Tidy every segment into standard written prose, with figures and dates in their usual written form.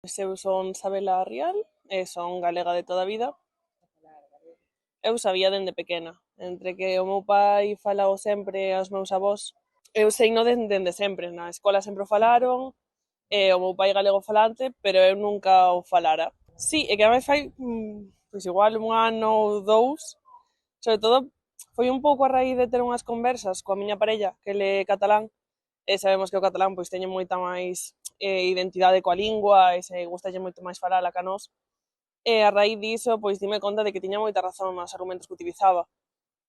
Eu son Sabela Rial e son galega de toda a vida. Eu sabía dende pequena, entre que o meu pai falao sempre aos meus avós, eu seino dende sempre, na escola sempre o falaron, e o meu pai é galego falante, pero eu nunca o falara. Sí, é que a fai, pois igual un ano ou dous, sobre todo foi un pouco a raíz de ter unhas conversas coa miña parella, que ele é catalán, e sabemos que o catalán pois teñe moita máis identidade coa lingua e se gustalle moito máis falala ca nós. E a raíz diso, pois dime conta de que tiña moita razón nos argumentos que utilizaba.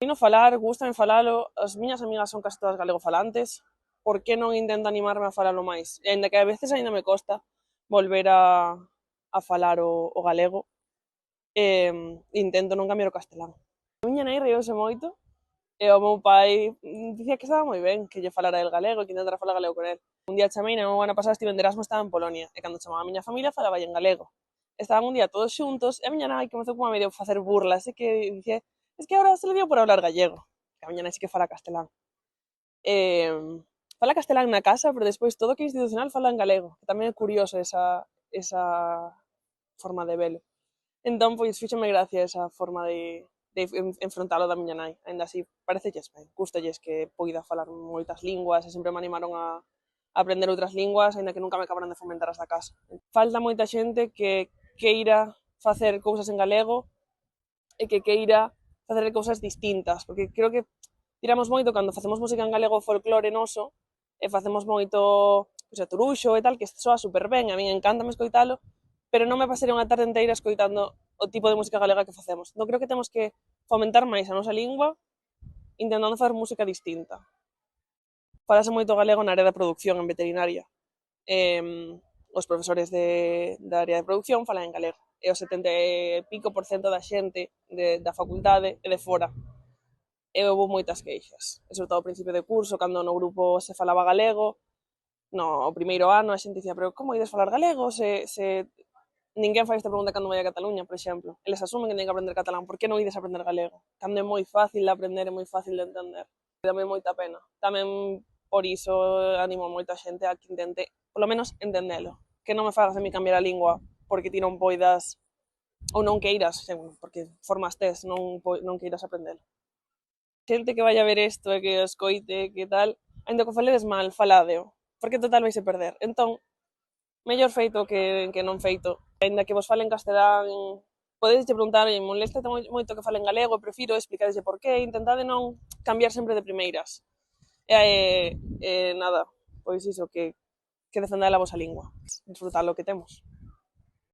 Vino falar, gustame falalo, as miñas amigas son case todas galegofalantes, por que non intento animarme a falalo máis? E aínda que a veces aínda me costa volver a falar o galego, intento non cambiar o castelán. A miña nai reiouse moito e o meu pai dicía que estaba moi ben que lle falara el galego e que intentara falar galego con el. Un día chamei, no ano pasado estive en Erasmus, estaba en Polonia, e cando chamaba a miña familia falaba en galego. Estaban un día todos xuntos e a miña nai comezou como a medio facer burlas e que dicía, es que ahora se le dio por hablar gallego. Que a miña nai sí que fala castelán. Eh, Fala castelán na casa, pero despois todo que é institucional fala en galego. Tamén é curioso esa forma de velo. Entón, pois, fíxome gracia esa forma de enfrontalo da miña nai. Ainda así, parecelles ben, gustalles que poida falar moitas linguas e sempre me animaron a aprender outras linguas, aínda que nunca me acabaron de fomentar as da casa. Falta moita xente que queira facer cousas en galego e que queira facer cousas distintas, porque creo que tiramos moito cando facemos música en galego folclore noso e facemos moito pois, turuxo e tal, que soa super ben, a min encántame escoitalo, pero non me pasarei unha tarde inteira escoitando o tipo de música galega que facemos. Non creo que temos que fomentar máis a nosa lingua intentando facer música distinta. Falase moito galego na área da producción en veterinaria. Os profesores da área de producción falan en galego e o 70 e pico por cento da xente da facultade é de fora. E houve moitas queixas, e sobre todo ao principio de curso, cando no grupo se falaba galego, no o primeiro ano a xente dicía, pero como ides falar galego se ninguén fai esta pregunta cando vai a Cataluña, por exemplo. Eles asumen que teñen que aprender catalán, por que non ides aprender galego? Cando é moi fácil de aprender e moi fácil de entender. Dame moita pena. Tamén por iso animo a moita xente a que intente, polo menos, entendelo. Que non me fagas a mí cambiar a lingua porque ti non poidas ou non queiras, porque formas tes, non queiras aprendelo. Xente que vai a ver isto e que o escoite, que tal, ainda que o faledes mal, faladeo, porque total vais a perder. Entón, mellor feito que non feito. Ainda que vos falen castelán, podedes preguntar, molesta moito que falen galego, prefiro explicadeslle por qué, intentade non cambiar sempre de primeiras. Nada, pois iso, que defendade a vosa lingua, disfrutar lo que temos.